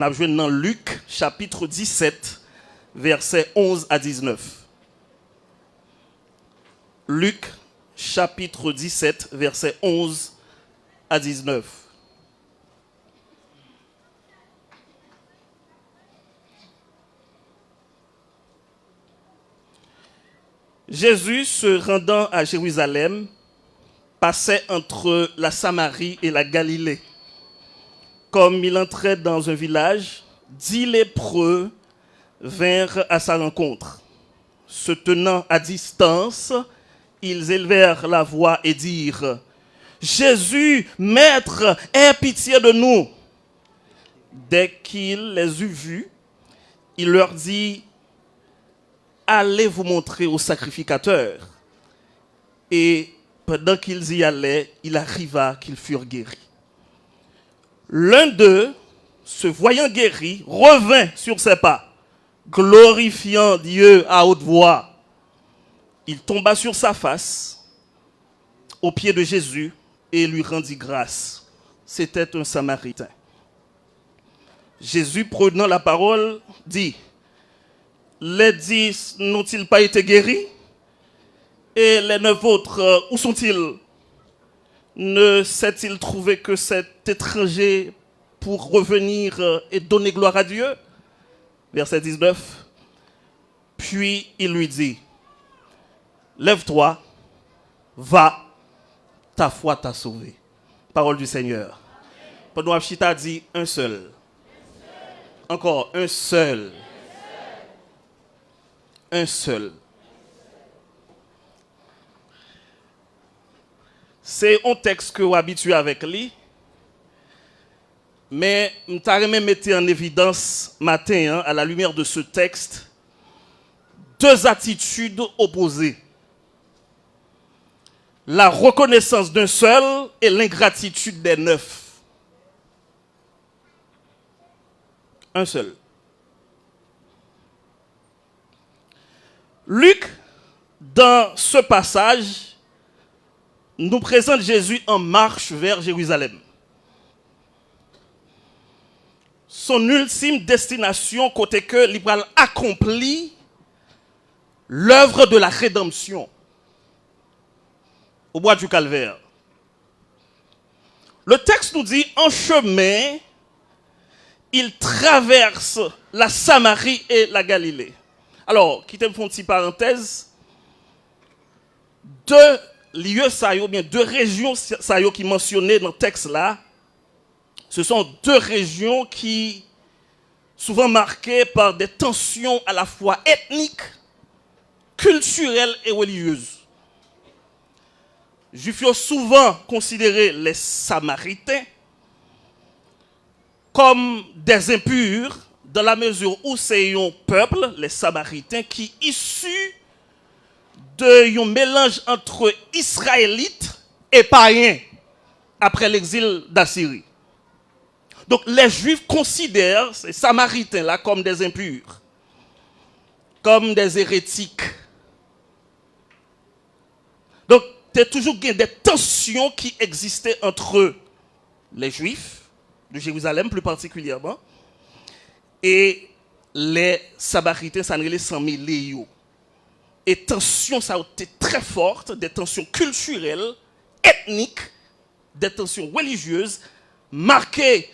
On a joué dans Luc, chapitre 17, versets 11 à 19. Luc, chapitre 17, versets 11 à 19. Jésus, se rendant à Jérusalem, passait entre la Samarie et la Galilée. Comme il entrait dans un village, 10 lépreux vinrent à sa rencontre. Se tenant à distance, ils élevèrent la voix et dirent : « Jésus, Maître, aie pitié de nous !» Dès qu'il les eut vus, il leur dit : « Allez vous montrer au sacrificateur. » Et pendant qu'ils y allaient, il arriva qu'ils furent guéris. L'un d'eux, se voyant guéri, revint sur ses pas, glorifiant Dieu à haute voix. Il tomba sur sa face, aux pieds de Jésus, et lui rendit grâce. C'était un Samaritain. Jésus, prenant la parole, dit : « Les 10 n'ont-ils pas été guéris ? Et les 9 autres, où sont-ils ? Ne s'est-il trouvé que cet étranger pour revenir et donner gloire à Dieu ?» Verset 19. Puis il lui dit : « Lève-toi, va, ta foi t'a sauvé. » Parole du Seigneur. Pendant Chita dit un seul. Encore un seul. Un seul. C'est un texte que vous habituez avec lui, mais je vais mettre en évidence matin, à la lumière de ce texte, deux attitudes opposées. La reconnaissance d'un seul et l'ingratitude des 9. Un seul. Luc, dans ce passage, nous présente Jésus en marche vers Jérusalem. Son ultime destination, côté que l'Ibral accomplit l'œuvre de la rédemption au bois du Calvaire. Le texte nous dit, en chemin, il traverse la Samarie et la Galilée. Alors, quittez me faire une petite parenthèse. Deux lieux saillants, bien deux régions saillantes qui mentionnées dans le texte là, ce sont deux régions qui souvent marquées par des tensions à la fois ethniques, culturelles et religieuses. Juifs ont souvent considéré les Samaritains comme des impurs dans la mesure où c'est un peuple, les Samaritains, qui issus d'un mélange entre Israélites et païens après l'exil d'Assyrie. Donc les Juifs considèrent ces Samaritains-là comme des impurs, comme des hérétiques. Donc il y a toujours des tensions qui existaient entre les Juifs, de Jérusalem plus particulièrement, et les Samaritains, ça les 100 000 léos. Et tensions, ça a été très fortes, des tensions culturelles, ethniques, des tensions religieuses, marquées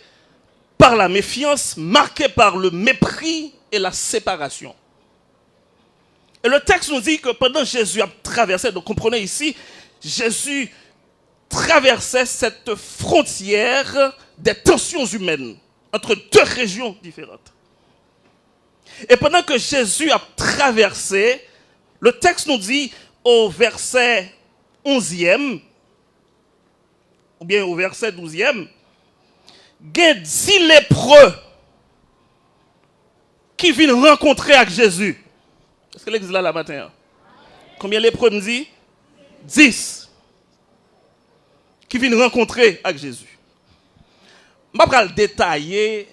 par la méfiance, marquées par le mépris et la séparation. Et le texte nous dit que pendant que Jésus a traversé, donc comprenez ici, Jésus traversait cette frontière des tensions humaines entre deux régions différentes. Et pendant que Jésus a traversé, le texte nous dit au verset 11e, ou bien au verset 12e, il y a 10 lépreux qui viennent rencontrer avec Jésus. Est-ce que l'église là la matin? Combien de lépreux me dit? 10. Qui viennent rencontrer avec Jésus. Je vais le détailler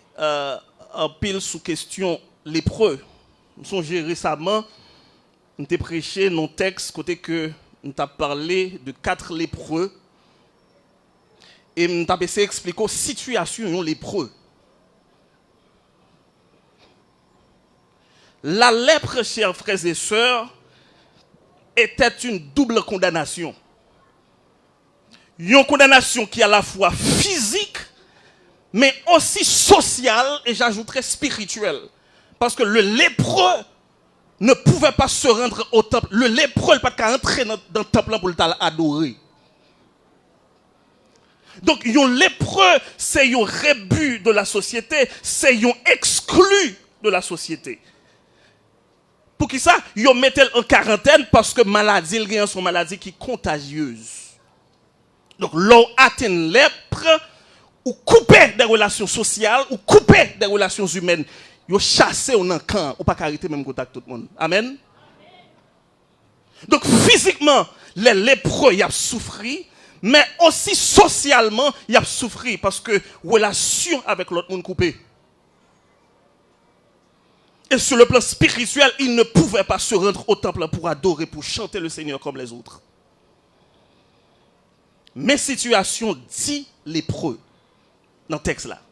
en pile sous question lépreux. Nous sommes récemment. Nous avons prêché nos textes côté que nous avons parlé de 4 lépreux et nous avons essayé d'expliquer la situation des lépreux. La lèpre, chers frères et sœurs, était une double condamnation. Une condamnation qui est à la fois physique, mais aussi sociale, et j'ajouterais spirituelle. Parce que le lépreux ne pouvait pas se rendre au temple. Le lépreux ne pouvait pas entrer dans le temple pour l'adorer. Donc, un lépreux, c'est un rébut de la société, c'est un exclu de la société. Pour qui ça? Ils mettent en quarantaine parce que maladie, il y a une maladie qui est contagieuse. Donc, l'on atteint lèpre, ou couper des relations sociales, ou couper des relations humaines. Ils chassé en un camp, ou pas arrêter même contact tout le monde. Amen. Donc, physiquement, les lépreux, ils ont souffert, mais aussi socialement, ils ont souffert parce que relation avec l'autre monde coupée. Et sur le plan spirituel, ils ne pouvaient pas se rendre au temple pour adorer, pour chanter le Seigneur comme les autres. Mes situations dit lépreux dans le texte là.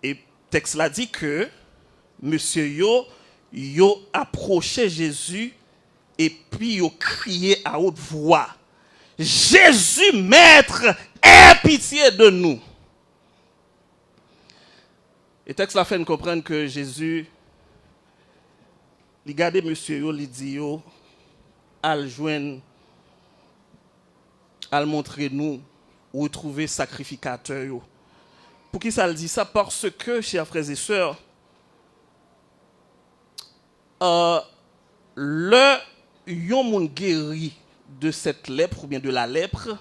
Et le texte là dit que monsieur yo approchait Jésus et puis yo criait à haute voix. Jésus, maître, aie pitié de nous. Et le texte là fait nous comprendre que Jésus, il garde monsieur yo, il dit yo, al joindre, al montrer nous, retrouver sacrificateur yo. Pour qui ça le dit ça? Parce que, chers frères et sœurs, le yon moun guéri de cette lèpre ou bien de la lèpre,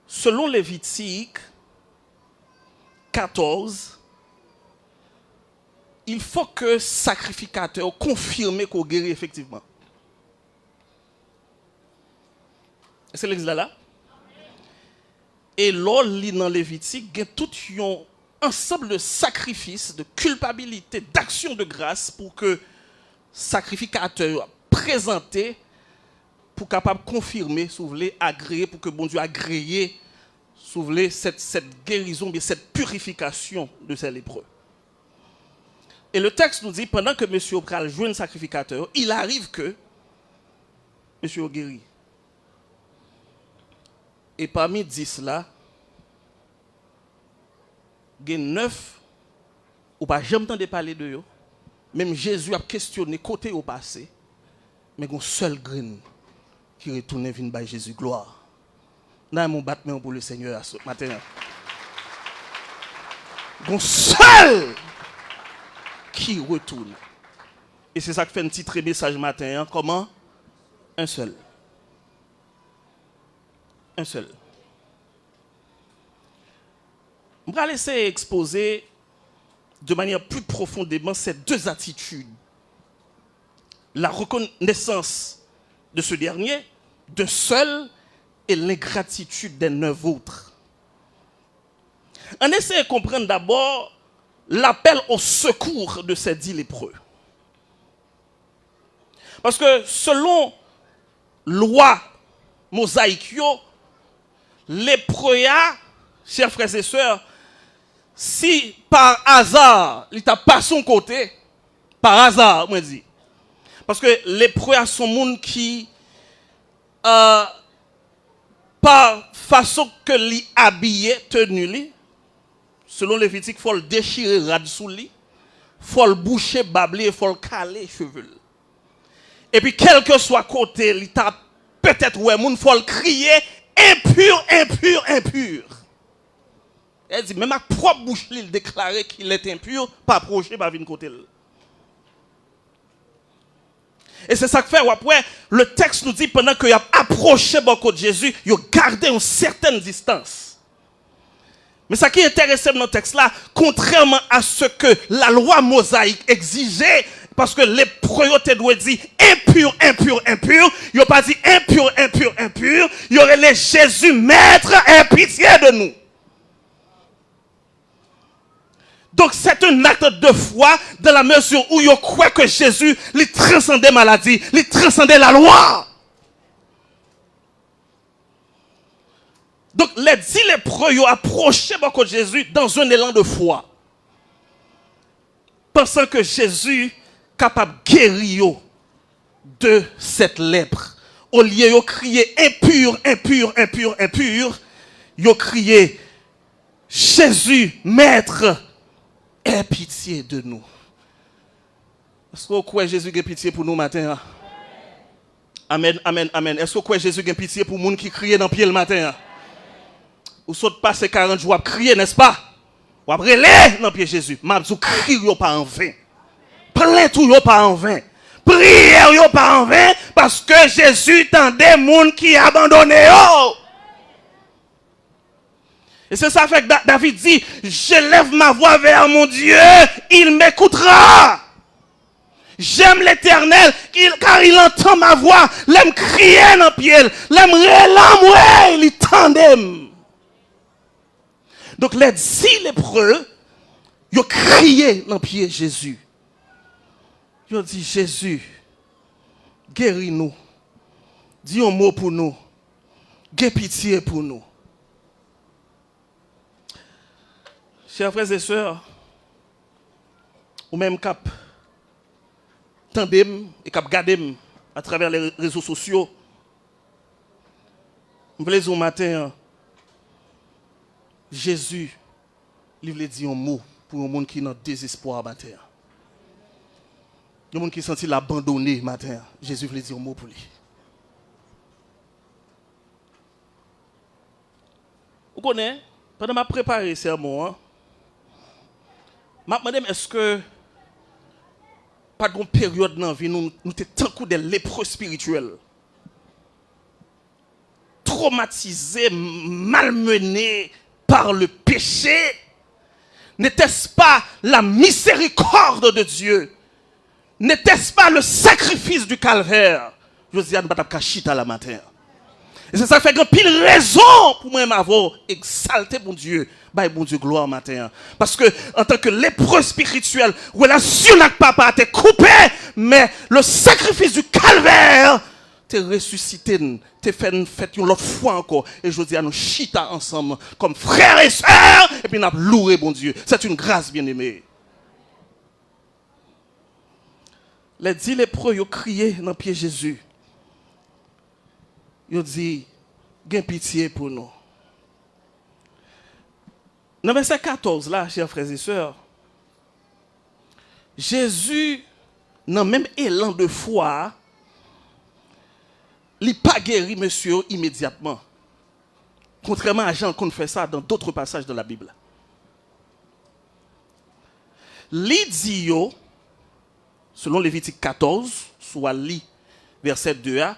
selon Lévitique 14, il faut que sacrificateur confirme qu'on guérit effectivement. C'est l'exemple là? Et là, dans Lévitique, il y a tout un ensemble de sacrifices, de culpabilité, d'actions de grâce pour que sacrificateur présenté pour capable confirmer, si vous voulez, agréer, pour que bon Dieu agréé, si vous voulez, cette guérison, bien cette purification de ces lépreux. Et le texte nous dit, pendant que monsieur Pral joue un sacrificateur, il arrive que monsieur guérit. Et parmi 10 là, il y a 9 ou pas jamais entendu parler de eux. Même Jésus a questionné côté au passé, mais il y a un seul grain qui retourne vers by Jésus gloire. Là mon battement pour le Seigneur ce matin. Il y a un seul qui retourne. Et c'est ça qui fait un petit message matin. Hein? Comment? Un seul. Un seul. On va laisser exposer de manière plus profondément ces deux attitudes. La reconnaissance de ce dernier, d'un seul, et l'ingratitude des 9 autres. On essaie de comprendre d'abord l'appel au secours de ces 10 lépreux. Parce que selon loi mosaïque, lépreux, chers frères et sœurs, si par hasard, il t'a pas son côté, par hasard, moi dis. Parce que lépreux sont monde qui, par façon que li habillé, tenu li, selon Lévitique, il faut le déchirer rad sous li, faut le boucher, babler, il faut le caler cheveux. Et puis, quel que soit côté, il t'a peut-être, ouais, moun, faut le crier, impur, impur, impur. Elle dit, même ma propre bouche, il déclarait qu'il est impur, pas approcher, pas venir côté. Et c'est ça que fait, après, le texte nous dit, pendant qu'il a approché beaucoup de Jésus, il a gardé une certaine distance. Mais ce qui est intéressant dans le texte là, contrairement à ce que la loi mosaïque exigeait, parce que les proyotés doivent dire impur, impur, impur, ils n'ont pas dit impur, impur, impur, il y aurait les Jésus maître, aie pitié de nous. Donc c'est un acte de foi dans la mesure où ils croient que Jésus lui transcendait maladie, lui transcendait la loi. Donc les 10 lépreux ont approché beaucoup de Jésus dans un élan de foi. pensant que Jésus capable de guérir de cette lèpre. Au lieu de crier impur, impur, impur, impur, ils ont crié Jésus, Maître, aie pitié de nous. Est-ce que vous croyez Jésus a pitié pour nous matin? Amen, amen, amen. Est-ce que vous croyez Jésus a pitié pour les gens qui crient dans le pied le matin? Ou saute passer 40 jours à crier, n'est-ce pas? Ou après les dans le pied Jésus. Mabzou crie pas en vain. Plein tout pas en vain. Prière yo pas en vain parce que Jésus tendait des gens qui abandonné. Et c'est ça fait que David dit, je lève ma voix vers mon Dieu, il m'écoutera. J'aime l'Éternel car il entend ma voix, l'aime crier dans le pied, l'aime relamouer, il tendait. Donc les 10 lépreux, ils ont crié dans le pied Jésus. Ils ont dit, Jésus, guéris-nous. Dis un mot pour nous. Aie pitié pour nous. Chers frères et sœurs, ou même cap, tendez et cap gardez à travers les réseaux sociaux. Je voulais dire au matin, Jésus, il voulait dire un mot pour un monde qui est dans le désespoir matin. Le monde qui senti l'abandonné matin, Jésus voulait dire un mot pour lui. Vous connaissez, pendant que je préparé ce sermon, je me demandé est-ce que pas de période dans la vie, nous sommes tant que des lépreux spirituels, traumatisés, malmenés par le péché. N'était-ce pas la miséricorde de Dieu? N'était-ce pas le sacrifice du calvaire? Je dis à nous pas chita la matin. Et c'est ça fait grand pile raison pour moi m'avoir exalté mon Dieu. Bah bon Dieu gloire matin. Parce que en tant que lépreux spirituel, relation avec papa t'es coupé, mais le sacrifice du calvaire t'es ressuscité, t'es fait une fête une autre fois encore. Et je dis à nous chita ensemble comme frères et sœurs et puis nous loué bon Dieu. C'est une grâce bien-aimée. Les 10 lépreux ils ont crié dans le pied Jésus. Ils ont dit, gain pitié pour nous. Dans verset 14, là, chers frères et sœurs, Jésus, dans le même élan de foi, il n'a pas guéri monsieur immédiatement. Contrairement à Jean qu'on fait ça dans d'autres passages de la Bible. L'idio, selon Lévitique 14, soit lit verset 2a,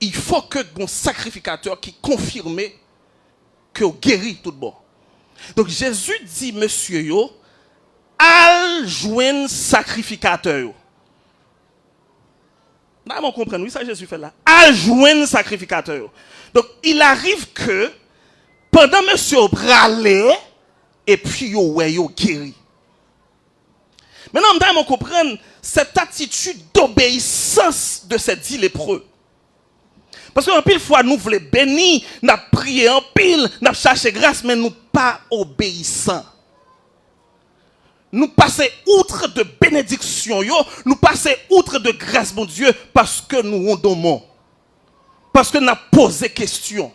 il faut que un sacrificateur qui confirme que guérit tout bon. Donc Jésus dit monsieur yo, al joindre sacrificateur. Là on comprend, oui ça Jésus fait là. Al joindre sacrificateur. Donc il arrive que pendant monsieur bralé et puis yo guéri. Maintenant on comprend cette attitude d'obéissance de ces 10 lépreux. Parce qu'en pile fois, nous voulons bénir, nous prier en pile, nous chercher grâce, mais nous pas obéissants. Nous passons outre de bénédiction, nous passons outre de grâce, mon Dieu, parce que nous rendons. Parce que nous avons posé question.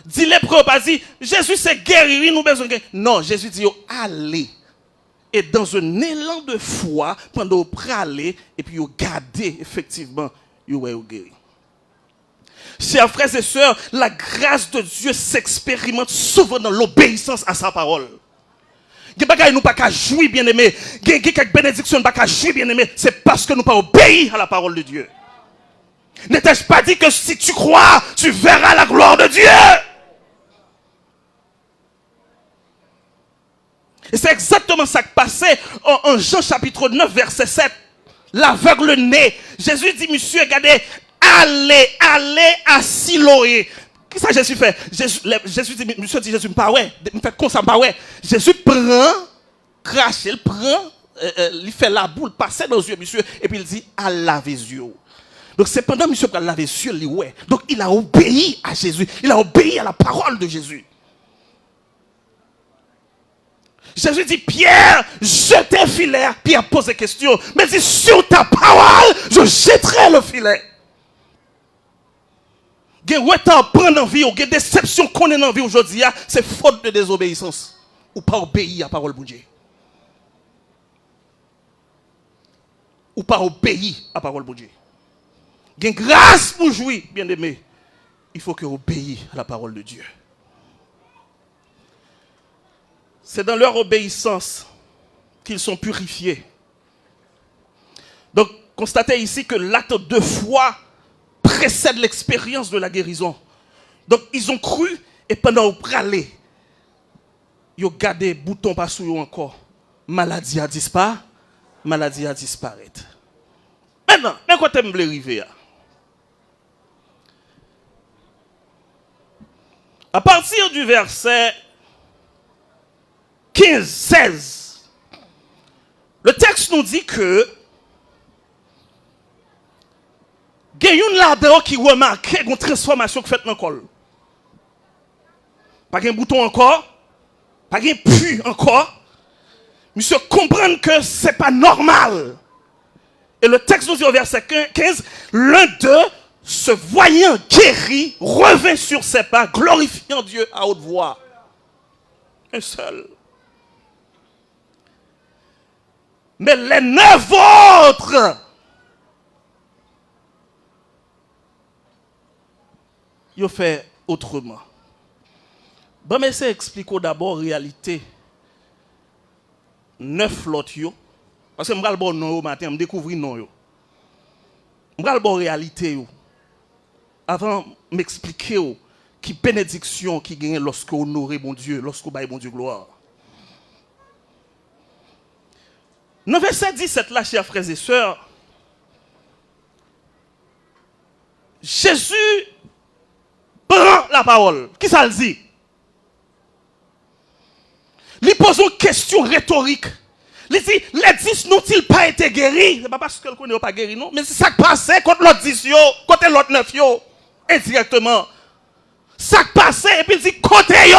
Dis les preuves, pas dit, Jésus s'est guéri, nous besoin de guérir. Non, Jésus dit, allez. Et dans un élan de foi, pendant vous aller, et puis vous gardez effectivement, vous guéri. Chers frères et sœurs, la grâce de Dieu s'expérimente souvent dans l'obéissance à sa parole. Nous ne pouvons pas jouir bien aimé. Quelques bénédictions ne pouvons pas jouir bien aimé. C'est parce que nous ne pouvons pas obéir à la parole de Dieu. N'ai-je pas dit que si tu crois, tu verras la gloire de Dieu? Et c'est exactement ça qui passait en Jean chapitre 9 verset 7. L'aveugle né. Jésus dit, monsieur, regardez, allez à Siloé. Qu'est-ce que Jésus fait? Jésus dit, monsieur dit, Jésus, pas ouais, me fait comme ça, pas ouais. Jésus prend, crache, il prend, il fait la boule, passer dans les yeux, monsieur, et puis il dit, à laver les yeux. Donc c'est pendant monsieur qui a lavé les yeux, ouais. Donc il a obéi à Jésus, il a obéi à la parole de Jésus. Jésus dit, Pierre, jetez le filet. Pierre pose des questions. Mais il dit, sur ta parole, je jetterai le filet. Il y a prendre en vie, il y a déception qu'on est en vie aujourd'hui, c'est faute de désobéissance. Ou pas obéir à la parole de Dieu. Ou pas obéir à la parole de Dieu. Il y a grâce pour jouir, bien aimé. Il faut que obéir à la parole de Dieu. C'est dans leur obéissance qu'ils sont purifiés. Donc, constatez ici que l'acte de foi précède l'expérience de la guérison. Donc, ils ont cru et pendant qu'ils pralaient, ils ont gardé bouton pas sous eux encore. Maladie a disparu, maladie a disparu. Maintenant, mais quoi t'aimes arriver? À partir du verset 15-16, le texte nous dit que il y a une là-dedans qui remarque une transformation qui fait dans le col. Pas un bouton encore, pas un pu encore. Monsieur comprendre que ce n'est pas normal. Et le texte nous dit au verset 15, l'un d'eux, se voyant guéri, revint sur ses pas, glorifiant Dieu à haute voix. Un seul. Mais les 9 autres, ils ont fait autrement. Bon, mais c'est expliquer d'abord la réalité. 9 l'autre, parce que je vais bon nom matin, je découvrir non. Je vais bon réalité. Avant de m'expliquer qui bénédiction qui gagne lorsque vous honorez mon Dieu, lorsque vous baillez mon Dieu gloire. Dans verset 17, là, chers frères et sœurs, Jésus prend la parole. Qui ça le dit? Il pose une question rhétorique. Il dit, les 10 n'ont-ils pas été guéris? Ce n'est pas parce que le pas guéri, non. Mais c'est ça qui passait contre l'autre 10, contre l'autre 9, indirectement. Ça qui passait, et puis il dit, côté yo.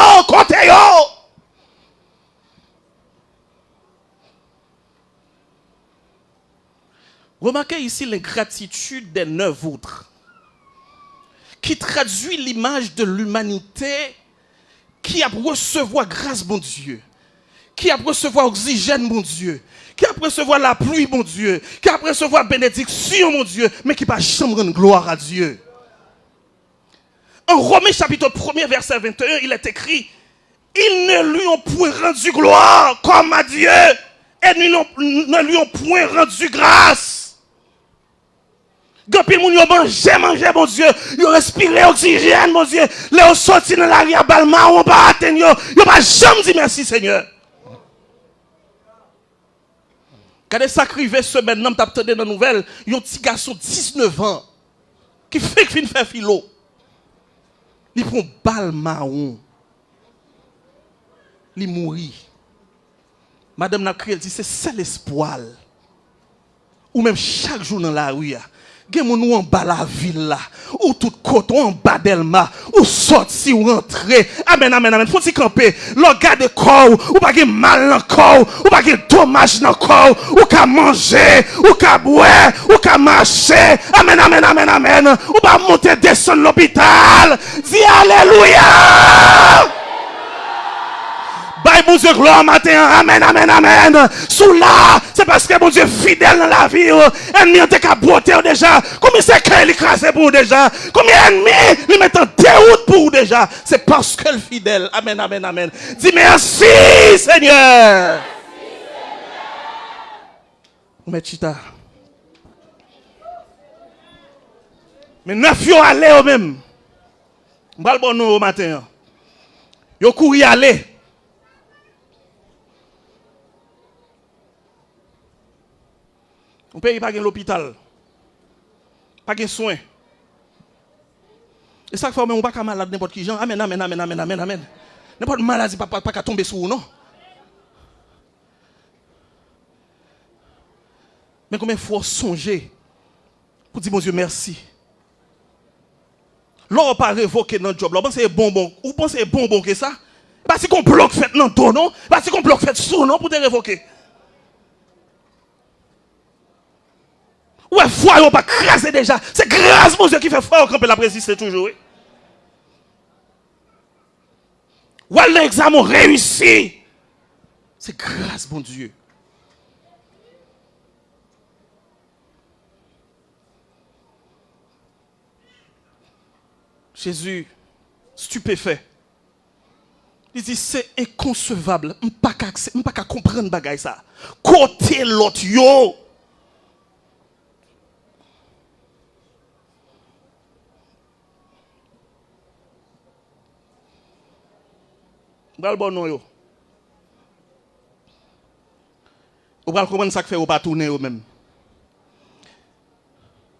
Remarquez ici l'ingratitude des 9 autres, qui traduit l'image de l'humanité qui a recevoir grâce, mon Dieu, qui a recevoir oxygène, mon Dieu, qui a recevoir la pluie, mon Dieu, qui a recevoir bénédiction, mon Dieu, mais qui n'a pas jamais rendre gloire à Dieu. En Romains chapitre 1er, verset 21, il est écrit, ils ne lui ont point rendu gloire comme à Dieu, et ne lui ont point rendu grâce. Quand ils ont mangé, mon Dieu, ils ont respiré oxygène, mon Dieu, ils ont sorti dans la ria balma, on va atteindre, ils n'ont pas jamais dit merci, Seigneur. Quand ils s'acrivaient ce maintenant, tu as entendu dans la nouvelle, il y a un petit garçon de 19 ans qui fait qu'il fait philo. Il prend balle marron. Il mourit. Madame n'a crié, elle dit, c'est ça l'espoir. Ou même chaque jour dans la rue, il y a des gens en bas la ville là, ou tout côté, en bas d'Elma, ou sorti, ou rentrer. Amen. Faut s'y camper. Le gars de corps, ou pas de mal dans le corps, ou pas de dommage dans le corps, ou qu'à manger, ou qu'à boire, ou qu'à marcher. Amen. Ou pas monter, descendre l'hôpital. Dis Alléluia. Bye, mon Dieu, gloire matin. Amen. Sous là, c'est parce que mon Dieu est fidèle dans la vie. Ennemi ont qu'à boiter déjà. Combien c'est qu'il écrase pour déjà? Combien d'ennemis lui mettent en déroute pour déjà? C'est parce qu'elle est fidèle. Amen. Dis merci, Seigneur. Mais chita. Mais 9 yo allé au même. M'bral bon nous au matin. Yo couru aller. On paye pas l'hôpital. Pas de soins. Et ça fait on pas qu'à malade n'importe qui gens. Amen. N'importe maladie pas qu'à tomber sur vous, non. Mais combien de fois songer pour dire mon Dieu merci. L'on pas révoqué dans le job. Vous pensez bonbon que ça? Parce qu'on bloque fait non ton non, parce qu'on bloque fait sous non pour te révoquer. Ouais, foi, on pas craser déjà. C'est grâce mon Dieu qui fait foi au camp et la résister toujours. Ouais, l'examen réussi. C'est grâce mon Dieu. Jésus, stupéfait. Il dit, c'est inconcevable. Je ne peux pas comprendre bagay ça. Côté l'autre, yo. Bral bon non yo. Vous allez comprendre ça que fait ou pas tourner ou même.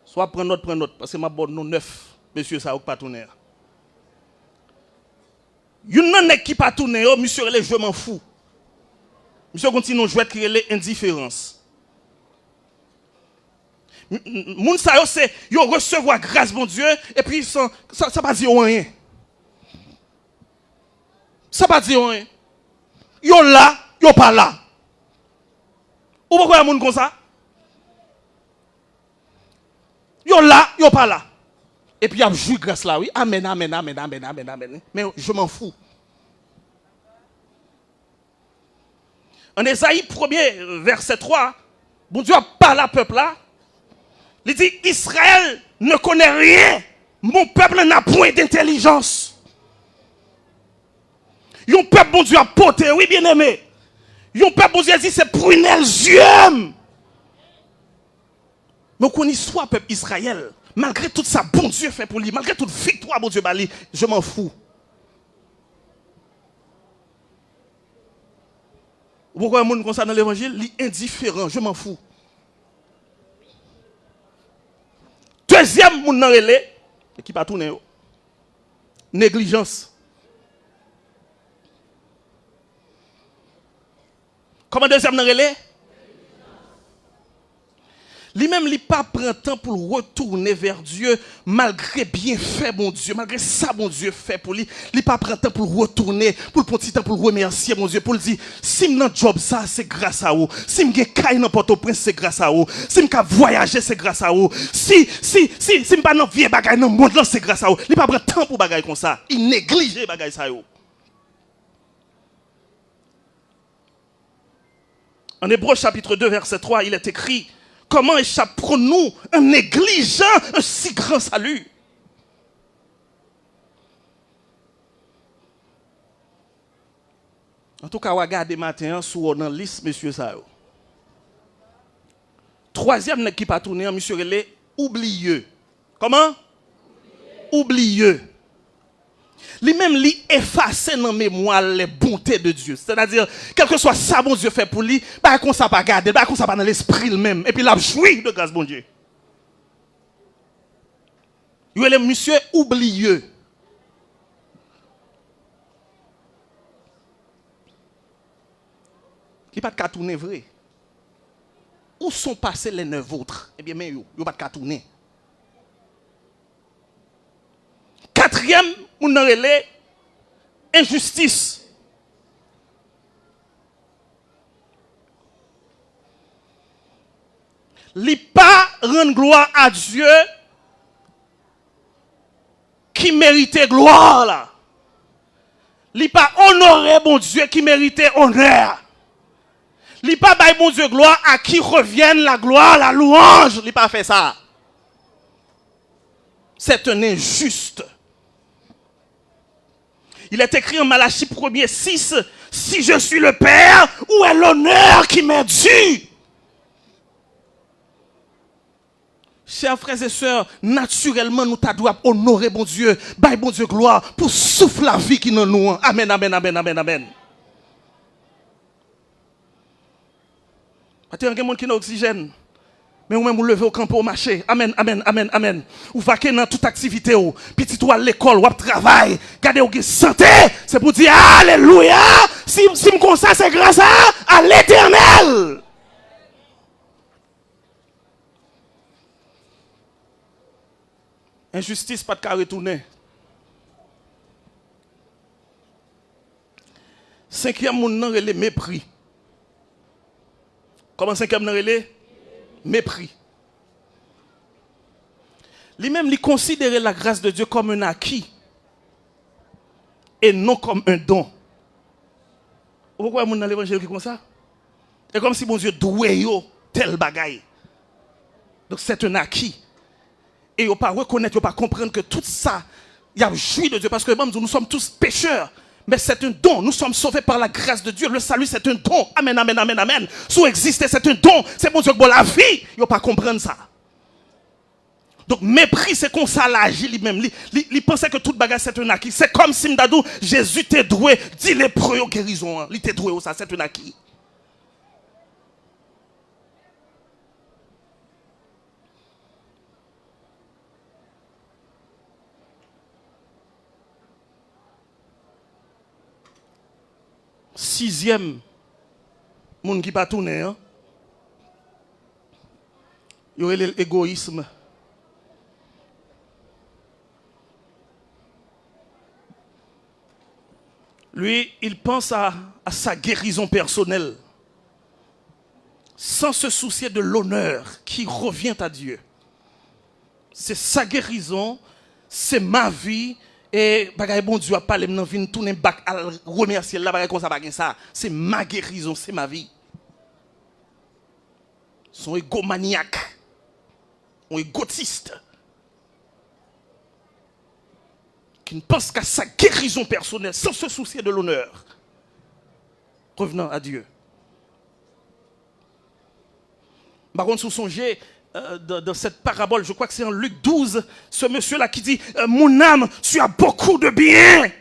Soit prendre note, parce que ma bonne non neuf, monsieur ça ou pas tourner. Yon nan nek qui pas tourner yo, monsieur les je m'en fous. Monsieur continue jouer créer l'indifférence. Moun sa yo c'est yo recevoir grâce bon Dieu et puis ça pas dire rien. Ça pas dire rien. Yo là, yo pas là. Ou pourquoi un monde comme ça? Yo là, yo pas là. Et puis il y a joué grâce là, oui. Amen, amen, amen, amen, amen, amen. Mais je m'en fous. En Ésaïe 1er, verset 3, bon Dieu a parlé à peuple là. Il dit, Israël ne connaît rien. Mon peuple n'a point d'intelligence. Yon peuple, bon Dieu a porté, oui bien aimé. Yon peuple, bon Dieu a dit, c'est prunel yeux. Mais qu'on y soit, peuple Israël, malgré tout ça, bon Dieu fait pour lui, malgré toute victoire, bon Dieu bali, je m'en fous. Pourquoi un monde comme ça dans l'évangile, il est indifférent, je m'en fous. Deuxième monde dans relais, qui pas tourner, négligence. Comment deuxième dans relais? Lui-même, il pas prend temps pour retourner vers Dieu, malgré bien fait, mon Dieu, malgré ça, mon Dieu fait pour lui. Il pas prend temps pour retourner, pour prendre temps pour remercier, mon Dieu, pour lui dire, si mon job ça, c'est grâce à vous. Si je caille dans Port-au-Prince, c'est grâce à vous. Si je voyager, c'est grâce à vous. Si je pas dans vieux bagaille dans le monde, c'est grâce à vous. Il pas prend temps pour bagaille comme ça. Il néglige bagaille ça. En Hébreux chapitre 2, verset 3, il est écrit, comment échapperons-nous en négligeant un si grand salut? En tout cas, regardez matin sur la liste, monsieur ça. Troisième qui pas tourné, monsieur Relé, oublieux. Comment? Oublieux. Lui-même, lui effacer dans la mémoire les bontés de Dieu. C'est-à-dire, quel que soit ça, bon Dieu fait pour lui, bah, qu'on ça pas garder, bah, qu'on ça pas dans l'esprit lui-même. Et puis, il a joui de grâce, bon Dieu. Il est monsieur oublieux. Il n'y a pas de cas tourner vrai. Où sont passés les 9 autres? Eh bien, mais il n'y a pas de cas tourner. Quatrième, on a relé injustice. Li pas rendre gloire à Dieu qui méritait gloire là. Li pas honorer bon Dieu qui méritait honneur. Li pas bailler bon Dieu gloire à qui revienne la gloire, la louange. Li pas fait ça. C'est un injuste. Il est écrit en Malachie 1er 6, si je suis le Père, où est l'honneur qui m'est dû? Chers frères et sœurs, naturellement, nous doit honorer bon Dieu, bailler bon Dieu gloire, pour souffler la vie qui nous nous. Amen, amen, amen, amen, amen. Il y a des gens qui ont oxygène. Mais vous même vous levez au camp au marché. Amen, amen, amen, amen. Ou vaquer dans toute activité. Petit ou à l'école, ou à travail. Gardez ou santé. C'est pour dire alléluia. Si me comme ça, c'est grâce à l'éternel. Injustice, pas de cas retourner. cinquième monde nan relé mépris. Comment cinquième nan relé? Mépris. Lui-même, il considérait la grâce de Dieu comme un acquis et non comme un don. Pourquoi mon dans l'évangile qui comme ça? C'est comme si mon Dieu doué tel bagaille. Donc c'est un acquis. Et il ne pas reconnaître, il ne pas comprendre que tout ça, il y a joui de Dieu. Parce que nous sommes tous pécheurs. Mais c'est un don. Nous sommes sauvés par la grâce de Dieu. Le salut, c'est un don. Amen, amen, amen, amen. Si exister, c'est un don. C'est mon Dieu qui la vie. Il ne pas comprendre ça. Donc, mépris, c'est qu'on s'allage lui-même. Il pensait que toute bagage, c'est un acquis. C'est comme si m'dadou, Jésus t'est doué. Dis les preux guérison. Il t'est doué, ça, c'est un acquis. Sixième, moun qui pas tourné, hein? Il y aurait l'égoïsme. Lui, il pense à sa guérison personnelle, sans se soucier de l'honneur qui revient à Dieu. C'est sa guérison, c'est ma vie, et bagay bon Dieu a parlé, m'nan vin tourner back à remercier là, bagay comme ça, c'est ma guérison, c'est ma vie. Son égomaniaque, un égotiste, qui ne pense qu'à sa guérison personnelle, sans se soucier de l'honneur, revenant à Dieu. Par contre, si vous songez dans cette parabole, je crois que c'est en Luc 12, ce monsieur-là qui dit mon âme, tu as beaucoup de biens.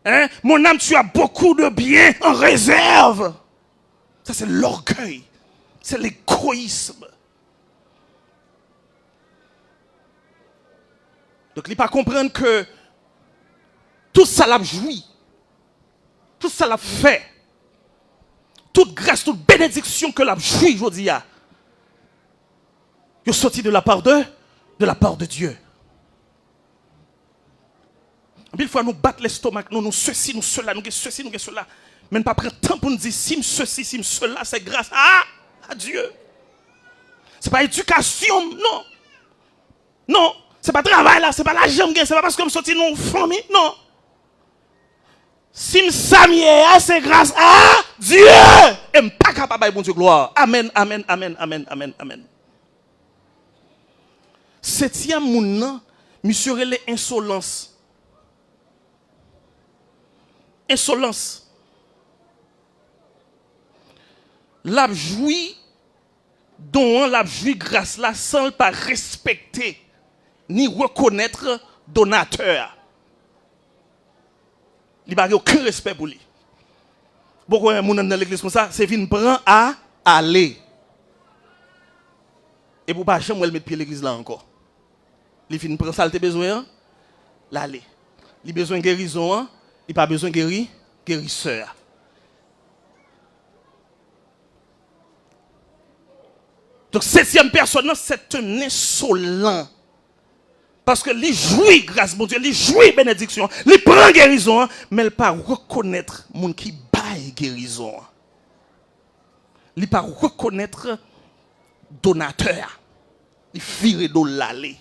Hein? Mon âme, tu as beaucoup de biens en réserve. Ça, c'est l'orgueil. C'est l'égoïsme. Donc, il ne pas comprendre que tout ça l'a joui. Tout ça l'a fait. Toute grâce, toute bénédiction que l'a joui, je dis, il est sorti de la part de Dieu. Mille fois nous battons l'estomac, nous ceci, nous cela, nous ceci, nous cela. Mais ne pas prendre temps pour nous dire si ceci, si cela, c'est grâce à Dieu. Ce n'est pas éducation, non. Non, ce n'est pas travail là, ce n'est pas l'argent, ce n'est pas parce que je suis sorti dans famille, non. Si je c'est grâce à Dieu. Et je ne suis pas capable de bon Dieu gloire. Amen, amen, amen, amen, amen, amen. Septième moun, monsieur les insolence. Insolence. La joui, dont la joui grâce là, sans pas respecter ni reconnaître donateur. Il n'y a aucun respect pour lui. Pourquoi un monde dans l'église comme ça, c'est venu prendre à aller. Et pour pas jamais mettre pied l'église là encore. Il vient prendre ça, il a besoin l'aller. Il a besoin de guérison, il n'a pas besoin de guérisseur. Donc, septième personne, c'est un insolent. Parce que il jouit grâce à Dieu, il jouit bénédiction, il prend guérison, mais il ne peut pas reconnaître les gens qui baille guérison. Il ne peut pas reconnaître donateur. Il vire de l'aller.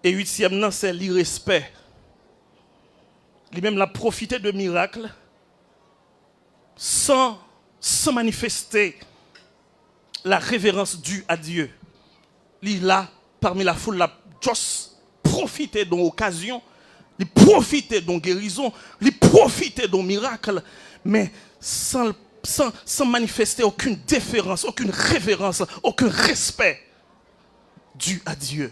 Et huitième, c'est l'irrespect. Lui-même, a profité de miracles sans manifester la révérence due à Dieu. Il là, parmi la foule, la juste profité de l'occasion, il profité de guérison, il profité de miracle, mais sans manifester aucune déférence, aucune révérence, aucun respect dû à Dieu.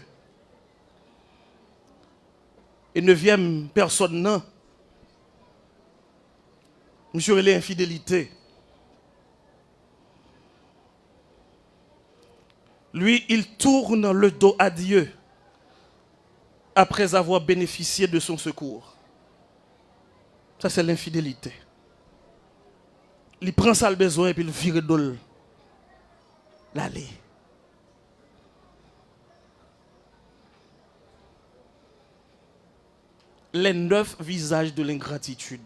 Et neuvième personne, non. Monsieur, l'infidélité. Lui, il tourne le dos à Dieu après avoir bénéficié de son secours. Ça, c'est l'infidélité. Il prend ça le besoin et puis il vire de l'aller. les 9 visages de l'ingratitude.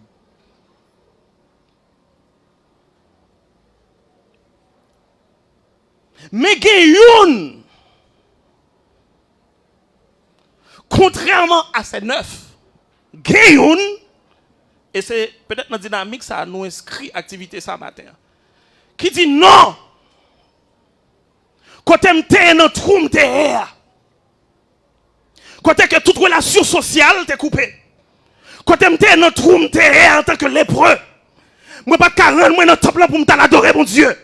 Mais Guéyoun, contrairement à ces 9, Guéyoun, et c'est peut-être notre dynamique, ça nous inscrit activité ça matin, qui dit non, quand t'es dans trou, t'es quand que toute relation sociale t'es coupée, quand t'es dans trou, t'es en tant que lépreux, moi pas de rendre moi dans le temple pour m'adorer mon Dieu.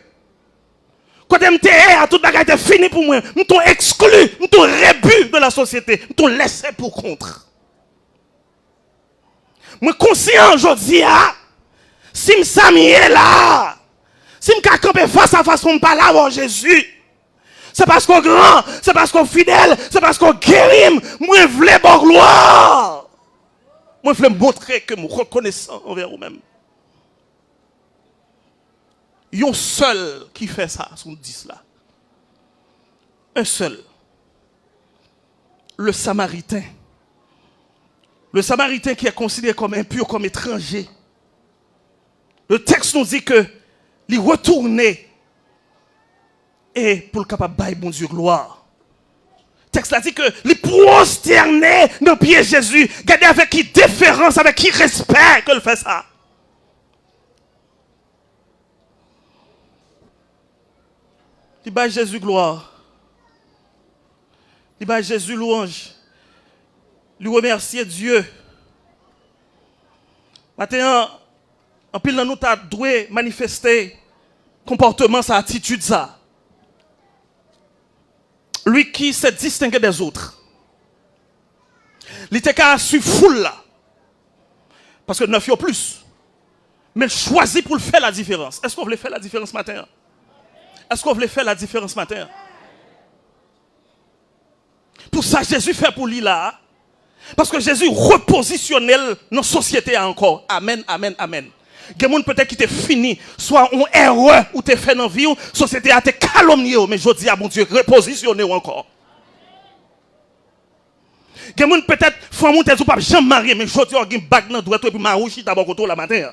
Quand t'es à toute bagaille est fini pour moi, nous t'ont exclu, nous t'ont rébu de la société, nous t'ont laissé pour contre. Moi conscient aujourd'hui, si je suis là, si je suis campé face à face pour me parler avant Jésus, c'est parce qu'on est grand, c'est parce qu'on est fidèle, c'est parce qu'on guérit. Moi je veux bon gloire. Moi je veux montrer que je suis reconnaissant envers vous-même. Il y a un seul qui fait ça, ce qu'on dit là. Un seul. Le Samaritain. Le Samaritain qui est considéré comme impur, comme étranger. Le texte nous dit que il retournait et pour le capable de bon Dieu gloire. Le texte là dit que il prosternait dans le pied de Jésus. Regardez avec qui déférence, avec qui respect qu'il fait ça. Il bat Jésus gloire. Il bat Jésus louange. Lui remercier Dieu. Maintenant, en pile nous t'a doué manifester comportement, sa attitude ça. Lui qui s'est distingué des autres. Il était qu'à suivre foule là. Parce que 9 y plus. Mais il choisit pour faire la différence. Est-ce qu'on voulait faire la différence ce matin? Est-ce qu'on voulait faire la différence ce matin? Pour ça, Jésus fait pour lui là. Parce que Jésus repositionne dans la société encore. Amen, amen, amen. Il y a des gens peut-être qui t'ont fini, soit une erreur ou t'es fait dans la vie, la société a été calomniée, mais je dis à mon Dieu, repositionner encore. Il y a des gens peut-être, faut monter ou pas jamais marié, mais je dis, il y a une bague dans le doigt, et puis marouchi d'abord autour la matin.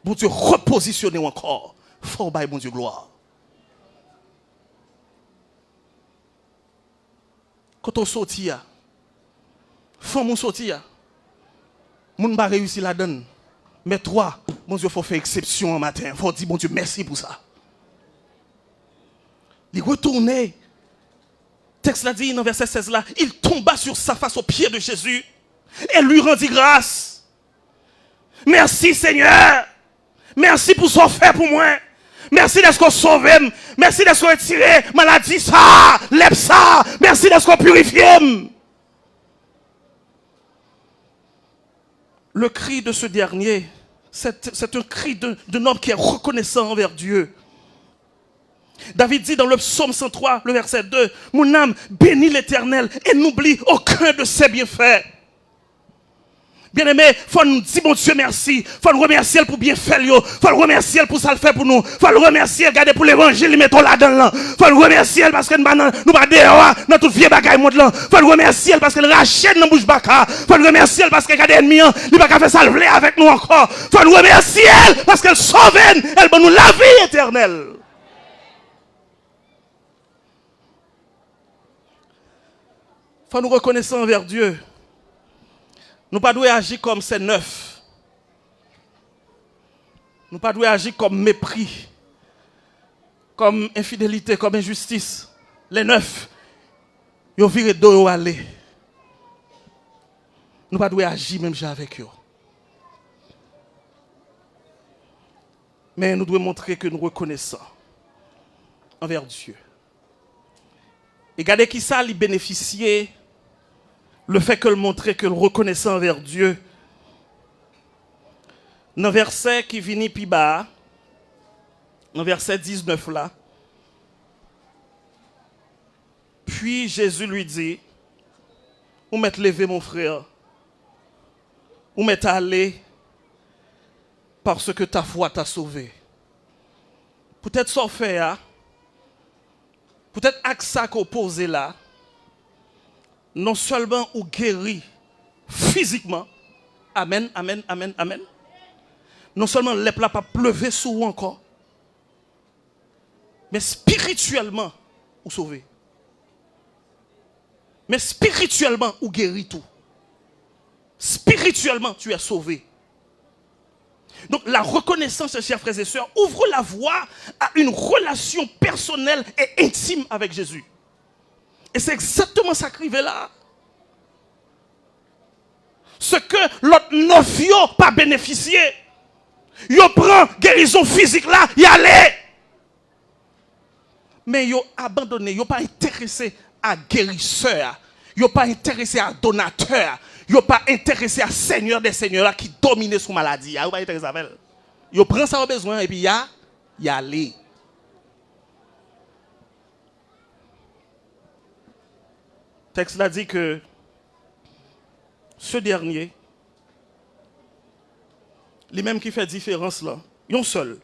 Mon Dieu, repositionner encore. Faut bailler mon Dieu gloire. Quand on sortit, faut mon sortir. Moun pas réussi la donne. Mais toi, mon Dieu, faut faire exception un matin. Faut dire mon Dieu merci pour ça. Il retournait. Texte l'a dit dans verset 16 là, il tomba sur sa face au pied de Jésus et lui rendit grâce. Merci Seigneur. Merci pour ce fait pour moi. Merci d'être qu'on sauve. Merci d'être qu'on retiré maladie ça, lève ça. Merci d'être qu'on purifié. Le cri de ce dernier, c'est un cri d'un homme qui est reconnaissant envers Dieu. David dit dans le psaume 103, le verset 2, mon âme bénit l'Éternel et n'oublie aucun de ses bienfaits. Bien-aimé, il faut nous dire, mon Dieu, merci. Il faut nous remercier pour bien faire. Il faut nous remercier pour ça le fait pour nous. Il faut nous remercier, regardez pour l'évangile, mettons là-dedans. Il faut nous remercier parce que nous ne pas dehors dans toute vieille bagaille monde là. Il faut nous remercier parce qu'il rachète dans bouche baka. Il faut nous remercier parce que regardez ennemi, il ne va pas faire ça le avec nous encore. Il faut nous remercier parce qu'elle sauve, elle va nous la vie éternelle. Il faut nous reconnaître envers Dieu. Nous ne pouvons pas agir comme c'est neuf. Nous ne pouvons pas agir comme mépris, comme infidélité, comme injustice. Les neufs, ils ont viré d'eau et aller. Nous ne pouvons pas agir même avec eux. Mais nous devons montrer que nous reconnaissons envers Dieu. Et regardez qui ça lui bénéficier. Le fait que le montrer que le reconnaissant envers Dieu. Dans le verset qui finit plus bas, dans le verset 19 là, puis Jésus lui dit, où m'être levé mon frère, où m'être allé, parce que ta foi t'a sauvé. Peut-être ça fait, peut-être avec ça qu'on pose là, non seulement ou guéri physiquement, Amen, amen, amen, amen. Non seulement les plats pas pleuver sous vous encore, mais spirituellement, vous sauvez. Mais spirituellement, vous guérit tout. Spirituellement, tu es sauvé. Donc la reconnaissance, chers frères et sœurs, ouvre la voie à une relation personnelle et intime avec Jésus. Et c'est exactement ça qui arrive là. Ce que l'autre neuf pas bénéficié. Yo prend guérison physique là, y allait. Mais yo abandonné, yo pas intéressé à guérisseur, yo pas intéressé à donateur, yo pas intéressé à seigneur des seigneurs là qui domine sous maladie. Yo pas intéressé à elle. Yo prend ça au besoin et puis y aller. Le texte là dit que ce dernier, les mêmes qui fait différence là, yon seul.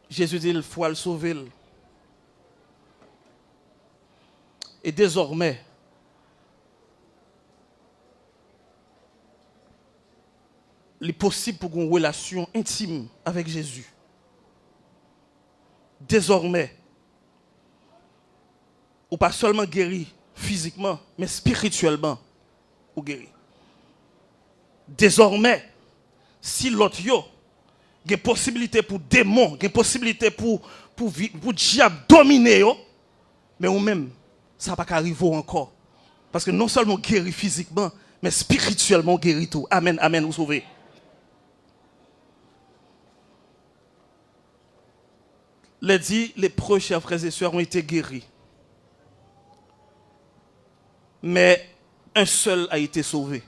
Jésus dit, il faut le sauver. Et désormais, il est possible pour une relation intime avec Jésus. Désormais, ou pas seulement guéri physiquement, mais spirituellement, ou guéri. Désormais, si l'autre yo, il y a possibilité pour démons, il y a possibilité pour diable dominer yo, mais ou même ça va pas arriver encore. Parce que non seulement guéri physiquement, mais spirituellement guéri tout. Amen, amen, vous sauvez. Les proches, chers frères et sœurs, ont été guéris. Mais un seul a été sauvé.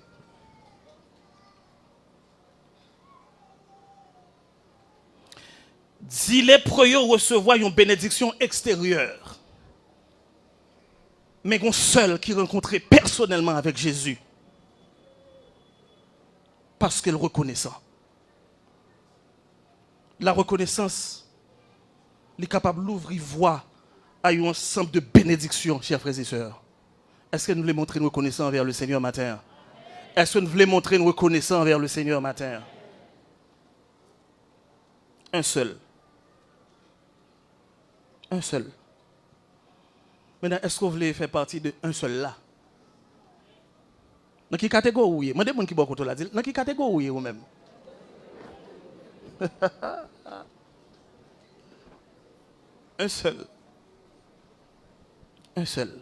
Dit les proches recevoir une bénédiction extérieure. Mais un seul qui rencontrait personnellement avec Jésus. Parce qu'il reconnaissant. La reconnaissance est capable d'ouvrir voie à un ensemble de bénédictions, chers frères et sœurs. Est-ce que nous voulons montrer une reconnaissance envers le Seigneur matin? Est-ce que nous voulons montrer une reconnaissance envers le Seigneur matin? Un seul. Un seul. Maintenant, est-ce que vous voulez faire partie de un seul là? Dans quelle catégorie? Je demande qui est beaucoup là. Dans quelle catégorie vous-même? Un seul. Un seul.